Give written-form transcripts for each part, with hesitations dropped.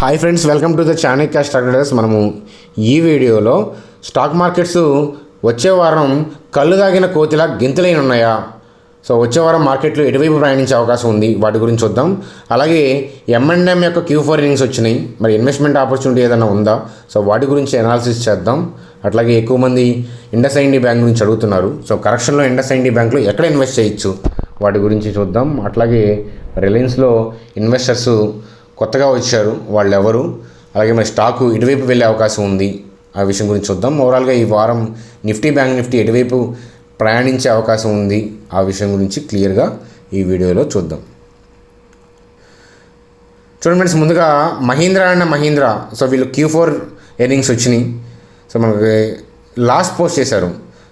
Hi friends, welcome to the Chanakya stock traders. మనము ఈ వీడియోలో స్టాక్ మార్కెట్స్ వచ్చే వారం కళ్ళు దాగిన కోతిలా గింతలైన ఉన్నాయా, సో వచ్చే వారం మార్కెట్లు ఎటువైపు ప్రయాణించే అవకాశం ఉంది, వాటి గురించి చూద్దాం. అలాగే M&M యొక్క Q4 ఎర్నింగ్స్ వచ్చినాయి, మరి ఇన్వెస్ట్మెంట్ ఆపర్చునిటీ ఏదైనా ఉందా, సో వాటి గురించి అనాలిసిస్ చేద్దాం. అట్లాగే ఎక్కువ మంది IndusInd బ్యాంక్ గురించి అడుగుతున్నారు. సో కరెక్షన్లో IndusInd బ్యాంక్లో ఎక్కడ ఇన్వెస్ట్ చేయొచ్చు, వాటి గురించి చూద్దాం. అట్లాగే రిలయన్స్లో ఇన్వెస్టర్స్ కొత్తగా వచ్చారు, వాళ్ళు ఎవరు, అలాగే మరి స్టాకు ఇటువైపు వెళ్ళే అవకాశం ఉంది, ఆ విషయం గురించి చూద్దాం. ఓవరాల్గా ఈ వారం బ్యాంక్ నిఫ్టీ ఎటువైపు ప్రయాణించే అవకాశం ఉంది, ఆ విషయం గురించి క్లియర్గా ఈ వీడియోలో చూద్దాం. చూడండి ఫ్రెండ్స్, ముందుగా మహీంద్రా, సో వీళ్ళు Q4 ఎర్నింగ్స్ వచ్చినాయి. సో మనకి లాస్ పోస్ట్ చేశారు,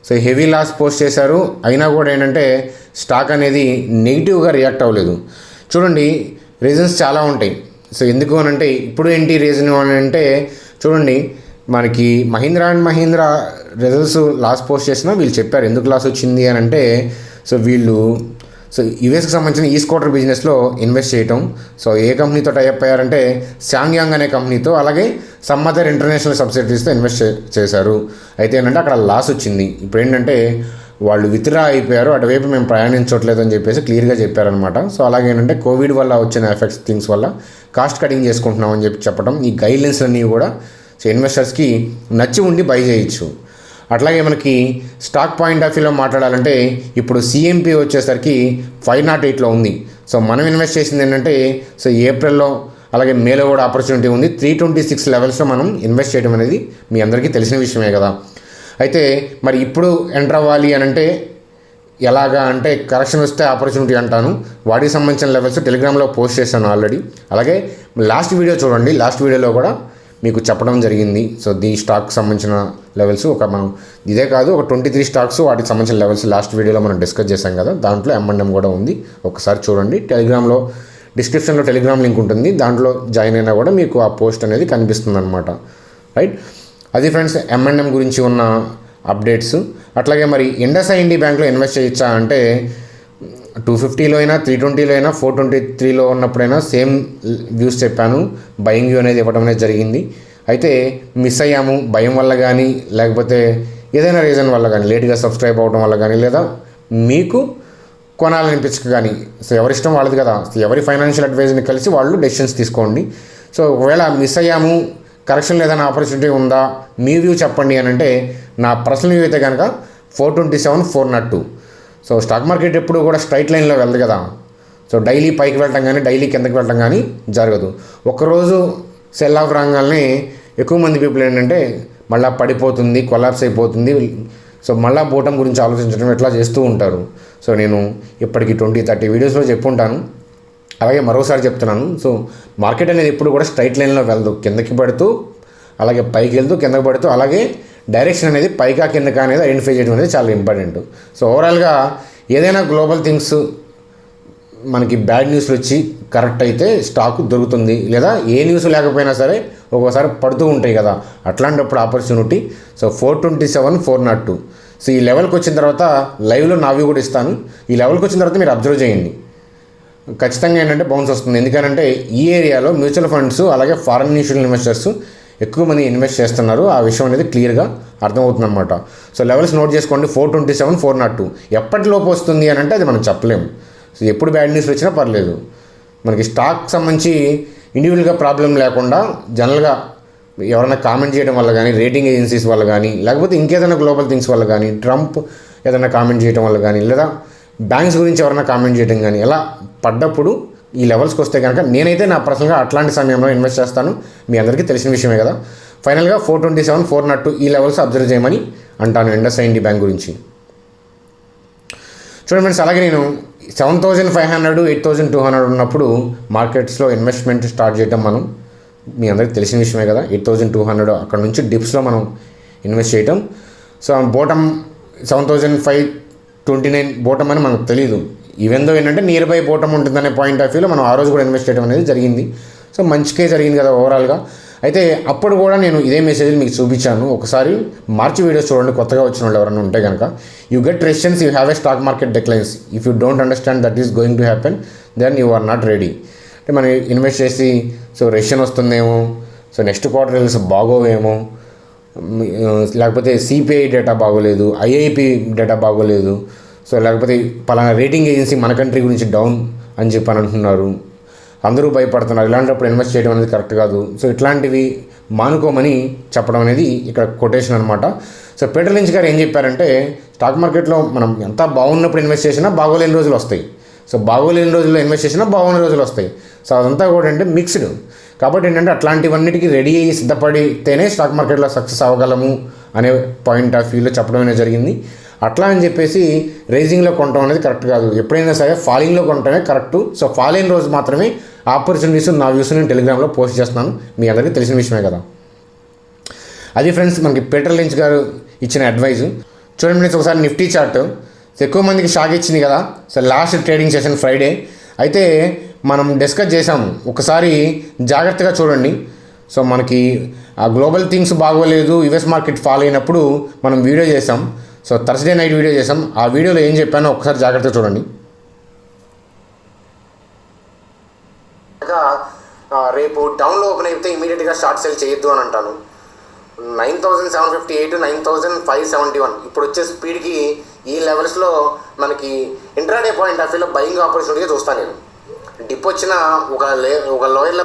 సో హెవీ లాస్ పోస్ట్ చేశారు. అయినా కూడా ఏంటంటే స్టాక్ అనేది నెగిటివ్గా రియాక్ట్ అవ్వలేదు. చూడండి, రీజన్స్ చాలా ఉంటాయి. సో ఎందుకు అని అంటే, ఇప్పుడు ఏంటి రీజన్ అని అంటే, చూడండి మనకి మహీంద్రా రిజల్ట్స్ లాస్ పోస్ట్ చేసినా వీళ్ళు చెప్పారు ఎందుకు లాస్ వచ్చింది అని అంటే, సో వీళ్ళు యుఎస్కి సంబంధించిన ఈ స్కూటర్ బిజినెస్లో ఇన్వెస్ట్ చేయటం. సో ఏ కంపెనీతో టైఅప్ అయ్యారంటే శాంగ్యాంగ్ అనే కంపెనీతో, అలాగే సమ్ అదర్ ఇంటర్నేషనల్ సబ్సిడరీస్తో ఇన్వెస్ట్ చేశారు. అయితే ఏంటంటే అక్కడ లాస్ వచ్చింది. ఇప్పుడు ఏంటంటే వాళ్ళు విత్డ్రా అయిపోయారు, అటువైపు మేము ప్రయాణించట్లేదు అని చెప్పేసి క్లియర్గా చెప్పారనమాట. సో అలాగే ఏంటంటే కోవిడ్ వల్ల వచ్చిన ఎఫెక్ట్స్ థింగ్స్ వల్ల కాస్ట్ కటింగ్ చేసుకుంటున్నాం అని చెప్పడం, ఈ గైడ్లైన్స్ అన్నీ కూడా సో ఇన్వెస్టర్స్కి నచ్చి ఉండి బై చేయొచ్చు. అట్లాగే మనకి స్టాక్ పాయింట్ ఆఫ్ వ్యూలో మాట్లాడాలంటే, ఇప్పుడు CMP వచ్చేసరికి 508లో ఉంది. సో మనం ఇన్వెస్ట్ చేసింది ఏంటంటే, సో ఏప్రిల్లో అలాగే మేలో కూడా ఆపర్చునిటీ ఉంది. 326 లెవెల్స్లో మనం ఇన్వెస్ట్ చేయడం అనేది మీ అందరికీ తెలిసిన విషయమే కదా. అయితే మరి ఇప్పుడు ఎంటర్ అవ్వాలి అని అంటే ఎలాగా అంటే, కరెక్షన్ వస్తే ఆపర్చునిటీ అంటాను. వాటికి సంబంధించిన లెవెల్స్ టెలిగ్రామ్లో పోస్ట్ చేశాను ఆల్రెడీ. అలాగే లాస్ట్ వీడియో చూడండి, లాస్ట్ వీడియోలో కూడా మీకు చెప్పడం జరిగింది. సో దీ స్టాక్కి సంబంధించిన లెవెల్స్ మనం ఇదే కాదు, ఒక 23 స్టాక్స్ వాటికి సంబంధించిన లెవెల్స్ లాస్ట్ వీడియోలో మనం డిస్కస్ చేశాం కదా. దాంట్లో M&M కూడా ఉంది, ఒకసారి చూడండి. టెలిగ్రామ్లో డిస్క్రిప్షన్లో టెలిగ్రామ్ లింక్ ఉంటుంది, దాంట్లో జాయిన్ అయినా కూడా మీకు ఆ పోస్ట్ అనేది కనిపిస్తుంది అనమాట. రైట్, అది ఫ్రెండ్స్ M&M గురించి ఉన్న అప్డేట్స్. అట్లాగే మరి IndusInd బ్యాంక్లో ఇన్వెస్ట్ చేయొచ్చా అంటే, 250లో అయినా 320లో అయినా 423లో ఉన్నప్పుడైనా సేమ్ వ్యూస్ చెప్పాను. బయింగ్ వ్యూ అనేది ఇవ్వడం అనేది జరిగింది. అయితే మిస్ అయ్యాము, భయం వల్ల కానీ, లేకపోతే ఏదైనా రీజన్ వల్ల కానీ, లేట్గా సబ్స్క్రైబ్ అవ్వడం వల్ల కానీ, లేదా మీకు కొనాలనిపించక కానీ. సో ఎవరిష్టం వాళ్ళది కదా, ఎవరి ఫైనాన్షియల్ అడ్వైజర్ని కలిసి వాళ్ళు డెసిషన్స్ తీసుకోండి. సో ఒకవేళ మిస్ అయ్యాము, కరెక్షన్ ఏదైనా ఆపర్చునిటీ ఉందా, మీ వ్యూ చెప్పండి అని అంటే, నా పర్సనల్ వ్యూ అయితే కనుక 427, 402. సో స్టాక్ మార్కెట్ ఎప్పుడు కూడా స్ట్రైట్ లైన్లో వెళ్ళదు కదా. సో డైలీ పైకి వెళ్ళటం కానీ డైలీ కిందకి వెళ్ళటం కానీ జరగదు. ఒకరోజు సెల్ ఆఫ్ రాగానే ఎక్కువ మంది పీపుల్ ఏంటంటే మళ్ళీ పడిపోతుంది, కొలాప్స్ అయిపోతుంది, సో మళ్ళీ బోటం గురించి ఆలోచించడం ఇట్లా చేస్తూ ఉంటారు. సో నేను ఇప్పటికి 20-30 వీడియోస్లో చెప్పుంటాను, అలాగే మరోసారి చెప్తున్నాను. సో మార్కెట్ అనేది ఎప్పుడు కూడా స్ట్రైట్ లైన్లో వెళ్ళదు, కిందకి పడుతూ అలాగే పైకి వెళ్తూ కిందకి పడుతూ, అలాగే డైరెక్షన్ అనేది పైకా కిందకా అనేది ఐడెంటిఫై చేయడం అనేది చాలా ఇంపార్టెంట్. సో ఓవరాల్గా ఏదైనా గ్లోబల్ థింగ్స్ మనకి బ్యాడ్ న్యూస్లు వచ్చి కరెక్ట్ అయితే స్టాక్ దొరుకుతుంది, లేదా ఏ న్యూస్ లేకపోయినా సరే ఒక్కోసారి పడుతూ ఉంటాయి కదా, అట్లాంటప్పుడు ఆపర్చునిటీ. సో 427, 402. సో ఈ లెవెల్కి వచ్చిన తర్వాత లైవ్లో నావి కూడా ఇస్తాను. ఈ లెవెల్కి వచ్చిన తర్వాత మీరు అబ్జర్వ్ చేయండి, ఖచ్చితంగా ఏంటంటే బౌన్స్ వస్తుంది. ఎందుకంటే ఈ ఏరియాలో మ్యూచువల్ ఫండ్స్ అలాగే ఫారెన్ ఇన్స్టిట్యూషనల్ ఇన్వెస్టర్స్ ఎక్కువ మంది ఇన్వెస్ట్ చేస్తున్నారు, ఆ విషయం అనేది క్లియర్గా అర్థమవుతుంది అనమాట. సో లెవెల్స్ నోట్ చేసుకోండి, 427, 402. ఎప్పటిలోపు వస్తుంది అని అంటే అది మనం చెప్పలేము. సో ఎప్పుడు బ్యాడ్ న్యూస్ వచ్చినా పర్లేదు, మనకి స్టాక్ సంబంధించి ఇండివిజువల్గా ప్రాబ్లం లేకుండా జనరల్గా ఎవరైనా కామెంట్ చేయడం వల్ల కానీ, రేటింగ్ ఏజెన్సీస్ వల్ల కానీ, లేకపోతే ఇంకేదైనా గ్లోబల్ థింగ్స్ వల్ల కానీ, ట్రంప్ ఏదైనా కామెంట్ చేయడం వల్ల కానీ, లేదా బ్యాంక్స్ గురించి ఎవరైనా కామెంట్ చేయడం కానీ, ఎలా పడ్డప్పుడు ఈ లెవెల్స్కి వస్తే కనుక నేనైతే నా పర్సనల్గా అట్లాంటి సమయంలో ఇన్వెస్ట్ చేస్తాను, మీ అందరికీ తెలిసిన విషయమే కదా. ఫైనల్గా 427, 402 ఈ లెవెల్స్ అబ్జర్వ్ చేయమని అంటాను IndusInd బ్యాంక్ గురించి. చూడండి ఫ్రెండ్స్, అలాగే నేను 7,500, 8,200 ఉన్నప్పుడు మార్కెట్స్లో ఇన్వెస్ట్మెంట్ స్టార్ట్ చేయడం మనం మీ అందరికీ తెలిసిన విషయమే కదా. 8,200 అక్కడ నుంచి డిప్స్లో మనం ఇన్వెస్ట్ చేయటం. సో బోటమ్ 7,529 బోటమ్ అని మనకు తెలియదు. ఈవెందో ఏంటంటే నియర్ బై బోటమ్ ఉంటుందనే పాయింట్ ఆఫ్ వ్యూలో మనం ఆ రోజు కూడా ఇన్వెస్ట్ చేయడం అనేది జరిగింది. సో మంచికే జరిగింది కదా ఓవరాల్గా. అయితే అప్పుడు కూడా నేను ఇదే మెసేజ్ మీకు చూపించాను. ఒకసారి మార్చి వీడియోస్ చూడండి, కొత్తగా వచ్చిన వాళ్ళు ఎవరైనా ఉంటే కనుక. You get resistance, you have a stock market declines. If you don't understand that is going to happen, then you are not ready. అంటే మనం ఇన్వెస్ట్ చేసి సో రెషన్ వస్తుందేమో, సో నెక్స్ట్ క్వార్టర్ రిజల్ట్స్ బాగోవేమో, లేకపోతే సిపిఐ డేటా బాగోలేదు, IIP data బాగోలేదు, so లేకపోతే పలానా రేటింగ్ ఏజెన్సీ మన కంట్రీ గురించి డౌన్ అని చెప్పి అంటున్నారు, అందరూ భయపడుతున్నారు, ఇలాంటప్పుడు ఇన్వెస్ట్ చేయడం అనేది కరెక్ట్ కాదు. సో ఇట్లాంటివి మానుకోమని చెప్పడం అనేది ఇక్కడ కొటేషన్ అనమాట. సో పీటర్ లించ్ గారు ఏం చెప్పారంటే, స్టాక్ మార్కెట్లో మనం ఎంత బాగున్నప్పుడు ఇన్వెస్ట్ చేసినా బాగోలేని రోజులు వస్తాయి, సో బాగోలేని రోజుల్లో ఇన్వెస్ట్ చేసినా బాగున్న రోజులు వస్తాయి. సో అదంతా కూడా అంటే మిక్స్డ్. కాబట్టి ఏంటంటే అట్లాంటివన్నిటికీ రెడీ అయ్యి సిద్ధపడితేనే స్టాక్ మార్కెట్లో సక్సెస్ అవ్వగలము అనే పాయింట్ ఆఫ్ వ్యూలో చెప్పడం అనేది జరిగింది. అట్లా అని చెప్పేసి రైజింగ్లో కొనడం అనేది కరెక్ట్ కాదు. ఎప్పుడైనా సరే ఫాలింగ్లో కొనటమే కరెక్ట్. సో ఫాల్ అయిన రోజు మాత్రమే ఆపర్చునిటీస్ నా వ్యూస్ నేను టెలిగ్రామ్లో పోస్ట్ చేస్తున్నాను, మీ అందరికీ తెలిసిన విషయమే కదా. అది ఫ్రెండ్స్ మనకి పీటర్ లించ్ గారు ఇచ్చిన అడ్వైజు. చూడండి ఫ్రెండ్స్, ఒకసారి నిఫ్టీ చార్ట్ ఎక్కువ మందికి షాక్ ఇచ్చింది కదా. So last trading session Friday అయితే మనం డిస్కస్ చేసాము, ఒకసారి జాగ్రత్తగా చూడండి. సో మనకి ఆ గ్లోబల్ థింగ్స్ బాగోలేదు, యుఎస్ మార్కెట్ ఫాల్ అయినప్పుడు మనం వీడియో చేసాం. సో థర్స్డే నైట్ వీడియో చేసాం. ఆ వీడియోలో ఏం చెప్పానో ఒకసారి జాగ్రత్తగా చూడండి. రేపు డౌన్లో ఓపెన్ అయితే ఇమీడియట్గా షార్ట్ సెల్ చేయొద్దు అని అంటాను. 9758 9571 ఇప్పుడు వచ్చే స్పీడ్కి ఈ లెవెల్స్లో మనకి ఇంట్రాడే పాయింట్ ఆఫ్ వ్యూలో బయింగ్ ఆపర్చునిటీగా చూస్తాను నేను. డిప్ వచ్చిన ఒక లోయర్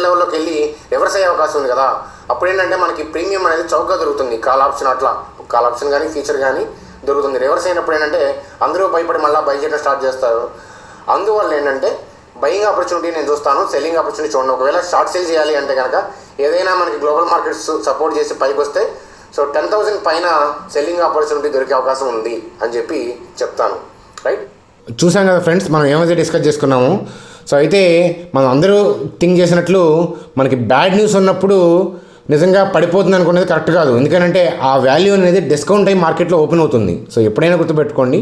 లెవెల్లోకి వెళ్ళి రివర్స్ అయ్యే అవకాశం ఉంది కదా. అప్పుడు ఏంటంటే మనకి ప్రీమియం అనేది చౌకగా దొరుకుతుంది. కాల్ ఆప్షన్ అట్లా కాల్ ఆప్షన్ కానీ ఫీచర్ కానీ దొరుకుతుంది. రివర్స్ అయినప్పుడు ఏంటంటే అందరూ భయపడి మళ్ళీ బై చేయడం స్టార్ట్ చేస్తారు. అందువల్ల ఏంటంటే బయింగ్ ఆపర్చునిటీ నేను చూస్తాను, సెల్లింగ్ ఆపర్చునిటీ చూడండి. ఒకవేళ షార్ట్ సేల్ చేయాలి అంటే కనుక ఏదైనా మనకి గ్లోబల్ మార్కెట్స్ సపోర్ట్ చేసి పైకి వస్తే సో 10,000 పైన సెల్లింగ్ ఆపర్చునిటీ దొరికే అవకాశం ఉంది అని చెప్పి చెప్తాను. రైట్, చూసాం కదా ఫ్రెండ్స్, మనం ఏమైతే డిస్కస్ చేసుకున్నాము. సో అయితే మనం అందరూ థింక్ చేసినట్లు మనకి బ్యాడ్ న్యూస్ ఉన్నప్పుడు నిజంగా పడిపోతుంది అనుకునేది కరెక్ట్ కాదు. ఎందుకంటే ఆ వాల్యూ అనేది డిస్కౌంట్ అయ్యి మార్కెట్లో ఓపెన్ అవుతుంది. సో ఎప్పుడైనా గుర్తుపెట్టుకోండి.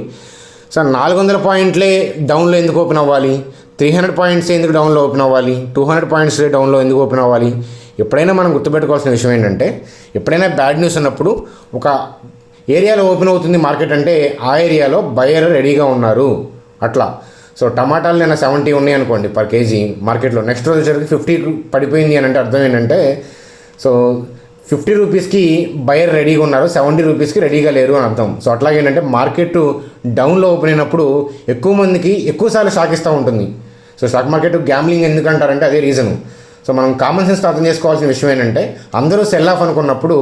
సో 400 పాయింట్లే డౌన్లో ఎందుకు ఓపెన్ అవ్వాలి, 300 పాయింట్స్ ఎందుకు డౌన్లో ఓపెన్ అవ్వాలి, 200 పాయింట్స్ డౌన్లో ఎందుకు ఓపెన్ అవ్వాలి. ఎప్పుడైనా మనం గుర్తుపెట్టుకోవాల్సిన విషయం ఏంటంటే, ఎప్పుడైనా బ్యాడ్ న్యూస్ ఉన్నప్పుడు ఒక ఏరియాలో ఓపెన్ అవుతుంది మార్కెట్ అంటే ఆ ఏరియాలో బయర్ రెడీగా ఉన్నారు అట్లా. సో టమాటాలు నేను 70 ఉన్నాయి అనుకోండి పర్ కేజీ మార్కెట్లో, నెక్స్ట్ రోజు వచ్చరికి 50 పడిపోయింది అని అంటే అర్థం ఏంటంటే సో 50 రూపీస్కి బయర్ రెడీగా ఉన్నారు, 70 రూపీస్కి రెడీగా లేరు అని అర్థం. సో అట్లాగేంటంటే మార్కెట్ డౌన్లో ఓపెన్ అయినప్పుడు ఎక్కువ మందికి ఎక్కువసార్లు షాక్ ఇస్తూ ఉంటుంది. సో స్టాక్ మార్కెట్ గ్యాంబ్లింగ్ ఎందుకంటారంటే అదే రీజను. సో మనం కామన్ సెన్స్ అర్థం చేసుకోవాల్సిన విషయం ఏంటంటే, అందరూ సెల్ ఆఫ్ అనుకున్నప్పుడు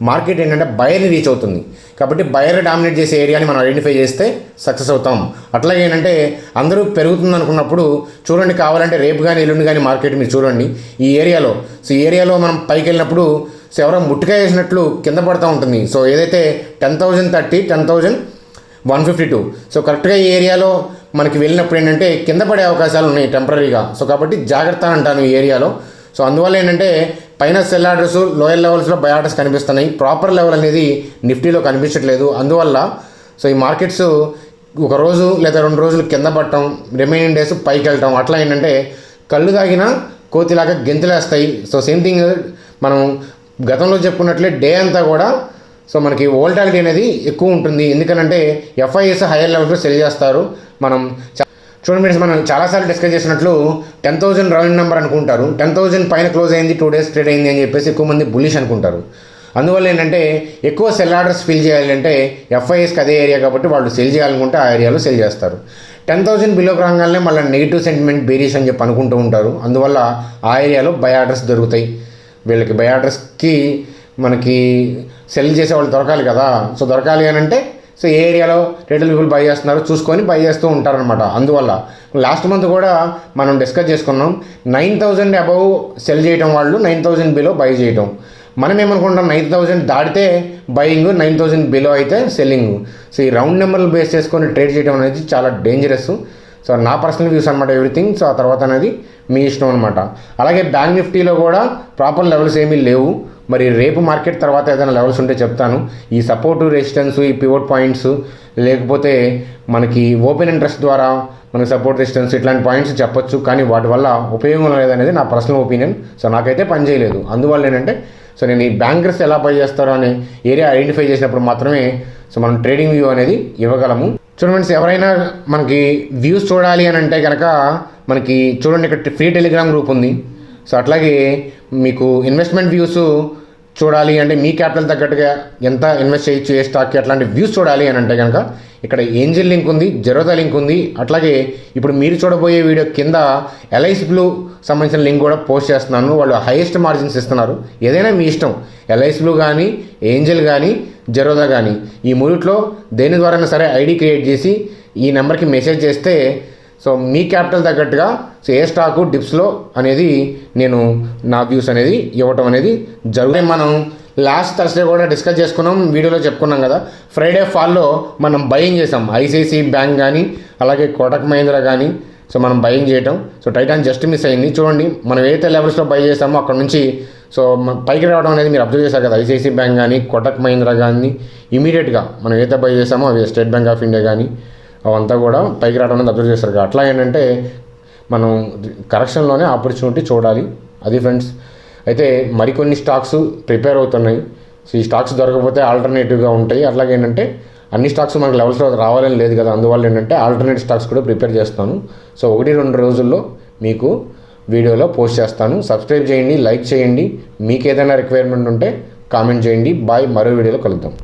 మార్కెట్ ఏంటంటే బయర్ని రీచ్ అవుతుంది. కాబట్టి బయర్ డామినేట్ చేసే ఏరియాని మనం ఐడెంటిఫై చేస్తే సక్సెస్ అవుతాం. అట్లాగే ఏంటంటే అందరూ పెరుగుతుంది అనుకున్నప్పుడు చూడండి, కావాలంటే రేపు కానీ ఎల్లుండి కానీ మార్కెట్ మీరు చూడండి ఈ ఏరియాలో. సో ఈ ఏరియాలో మనం పైకి వెళ్ళినప్పుడు సో ఎవరో ముట్టుకాయ వేసినట్లు కింద పడుతూ ఉంటుంది. సో ఏదైతే 10,030 10,152 సో కరెక్ట్గా ఈ ఏరియాలో మనకి వెళ్ళినప్పుడు ఏంటంటే కింద పడే అవకాశాలు ఉన్నాయి టెంపరీగా. సో కాబట్టి జాగ్రత్త అంటాను ఈ ఏరియాలో. సో అందువల్ల ఏంటంటే పైన సెల్ ఆర్డర్స్, లోయర్ లెవెల్స్లో బై ఆర్డర్స్ కనిపిస్తున్నాయి, ప్రాపర్ లెవెల్ అనేది నిఫ్టీలో కనిపించట్లేదు. అందువల్ల సో ఈ మార్కెట్స్ ఒక రోజు లేదా 2 రోజులు కింద పడటం, రిమైనింగ్ డేస్ పైకి వెళ్ళటం, అట్లా ఏంటంటే కళ్ళు తాగిన కోతిలాగా గెంతులేస్తాయి. సో సేమ్ థింగ్ మనం గతంలో చెప్పుకున్నట్లే డే అంతా కూడా సో మనకి వోల్టాలిటీ అనేది ఎక్కువ ఉంటుంది. ఎందుకంటే ఎఫ్ఐఎస్ హైయర్ లెవెల్స్లో సెల్ చేస్తారు. మనం చూడండి, మనం చాలాసార్లు డిస్కస్ చేసినట్లు 10,000 రౌండ్ నెంబర్ అనుకుంటారు. 10,000 పైన క్లోజ్ అయింది, 2 days ట్రేడ్ అయింది అని చెప్పేసి ఎక్కువ మంది బుల్లిష్ అనుకుంటారు. అందువల్ల ఏంటంటే ఎక్కువ సెల్ ఆర్డర్స్ ఫిల్ చేయాలంటే ఎఫ్ఐఎస్కి అదే ఏరియా కాబట్టి వాళ్ళు సెల్ చేయాలనుకుంటే ఆ ఏరియాలో సెల్ చేస్తారు. 10,000 బిలోకి రాగానే మళ్ళీ నెగిటివ్ సెంటిమెంట్ బేరీస్ అని చెప్పి అనుకుంటూ ఉంటారు. అందువల్ల ఆ ఏరియాలో బై ఆర్డర్స్ దొరుకుతాయి. వీళ్ళకి బై ఆర్డర్స్కి మనకి సెల్ చేసే వాళ్ళు దొరకాలి కదా. సో దొరకాలి అని అంటే సో ఏ ఏరియాలో రిటైల్ పీపుల్ బై చేస్తున్నారో చూసుకొని బై చేస్తూ ఉంటారనమాట. అందువల్ల లాస్ట్ మంత్ కూడా మనం డిస్కస్ చేసుకున్నాం, 9,000 అబవ్ సెల్ చేయటం వాళ్ళు, 9,000 బిలో బై చేయటం. మనం ఏమనుకుంటాం, 9,000 దాటితే బయింగ్, 9,000 బిలో అయితే సెల్లింగ్. సో ఈ రౌండ్ నెంబర్లు బేస్ చేసుకొని ట్రేడ్ చేయడం అనేది చాలా డేంజరస్. సో నా పర్సనల్ వ్యూస్ అనమాట ఎవ్రీథింగ్. సో ఆ తర్వాత అనేది మీ ఇష్టం అనమాట. అలాగే బ్యాంక్ నిఫ్టీలో కూడా ప్రాపర్ లెవెల్స్ ఏమీ లేవు. మరి రేపు మార్కెట్ తర్వాత ఏదైనా లెవెల్స్ ఉంటే చెప్తాను. ఈ సపోర్టు, రెసిస్టెన్స్, ఈ పివోట్ పాయింట్స్, లేకపోతే మనకి ఓపెన్ ఇంట్రెస్ట్ ద్వారా మనకి సపోర్ట్, రెసిస్టెన్స్ ఇట్లాంటి పాయింట్స్ చెప్పొచ్చు. కానీ వాటి వల్ల ఉపయోగం లేదనేది నా పర్సనల్ ఒపీనియన్. సో నాకైతే పని చేయలేదు. అందువల్ల ఏంటంటే సో నేను ఈ బ్యాంకర్స్ ఎలా బై చేస్తారో అనే ఏరియా ఐడెంటిఫై చేసినప్పుడు మాత్రమే సో మనం ట్రేడింగ్ వ్యూ అనేది ఇవ్వగలము. చూడండి, ఎవరైనా మనకి వ్యూస్ చూడాలి అని అంటే కనుక మనకి చూడండి, ఇక్కడ ఫ్రీ టెలిగ్రామ్ గ్రూప్ ఉంది. సో అట్లాగే మీకు ఇన్వెస్ట్మెంట్ వ్యూస్ చూడాలి అంటే మీ క్యాపిటల్ తగ్గట్టుగా ఎంత ఇన్వెస్ట్ చేయొచ్చు ఏ స్టాక్కి అట్లాంటి వ్యూస్ చూడాలి అని అంటే కనుక ఇక్కడ ఏంజిల్ లింక్ ఉంది, జెరోదా లింక్ ఉంది. అట్లాగే ఇప్పుడు మీరు చూడబోయే వీడియో కింద ఎల్ఐసి బ్లూ సంబంధించిన లింక్ కూడా పోస్ట్ చేస్తున్నాను. వాళ్ళు హైయెస్ట్ మార్జిన్స్ ఇస్తున్నారు. ఏదైనా మీ ఇష్టం, ఎల్ఐసి బ్లూ కానీ, ఏంజిల్ కానీ, జెరోదా కానీ, ఈ మూడిట్లో దేని ద్వారా సరే ఐడి క్రియేట్ చేసి ఈ నెంబర్కి మెసేజ్ చేస్తే సో మీ క్యాపిటల్ తగ్గట్టుగా సో ఏ స్టాకు డిప్స్లో అనేది నేను నా వ్యూస్ అనేది ఇవ్వటం అనేది జరుగుతుంది. మనం లాస్ట్ థర్స్డే కూడా డిస్కస్ చేసుకున్నాం, వీడియోలో చెప్పుకున్నాం కదా. ఫ్రైడే ఫాల్లో మనం బయింగ్ చేసాం ఐసిఐసిఐ బ్యాంక్ కానీ అలాగే కోటక్ మహీంద్రా కానీ. సో మనం బయింగ్ చేయటం, సో టైటాన్ జస్ట్ మిస్ అయింది. చూడండి మనం ఏదైతే లెవెల్స్లో బై చేసామో అక్కడ నుంచి సో పైకి రావడం అనేది మీరు అబ్జర్వ్ చేశారు కదా. ఐసిఐసిఐ బ్యాంక్ కానీ కోటక్ మహీంద్రా కానీ ఇమీడియట్గా మనం ఏదైతే బై చేసామో అవి స్టేట్ బ్యాంక్ ఆఫ్ ఇండియా కానీ అవంతా కూడా పైకి రావడం అనేది అబ్జర్వ్ చేస్తారు కదా. అట్లా ఏంటంటే మనం కరెక్షన్లోనే ఆపర్చునిటీ చూడాలి. అది ఫ్రెండ్స్. అయితే మరికొన్ని స్టాక్స్ ప్రిపేర్ అవుతున్నాయి. సో ఈ స్టాక్స్ దొరకకపోతే ఆల్టర్నేటివ్గా ఉంటాయి. అట్లాగే ఏంటంటే అన్ని స్టాక్స్ మనకు లెవెల్స్లో రావాలని లేదు కదా, అందువల్ల ఏంటంటే ఆల్టర్నేట్ స్టాక్స్ కూడా ప్రిపేర్ చేస్తాను. సో 1-2 రోజుల్లో మీకు వీడియోలో పోస్ట్ చేస్తాను. సబ్స్క్రైబ్ చేయండి, లైక్ చేయండి. మీకు ఏదైనా రిక్వైర్మెంట్ ఉంటే కామెంట్ చేయండి. బాయ్, మరో వీడియోలో కలుద్దాం.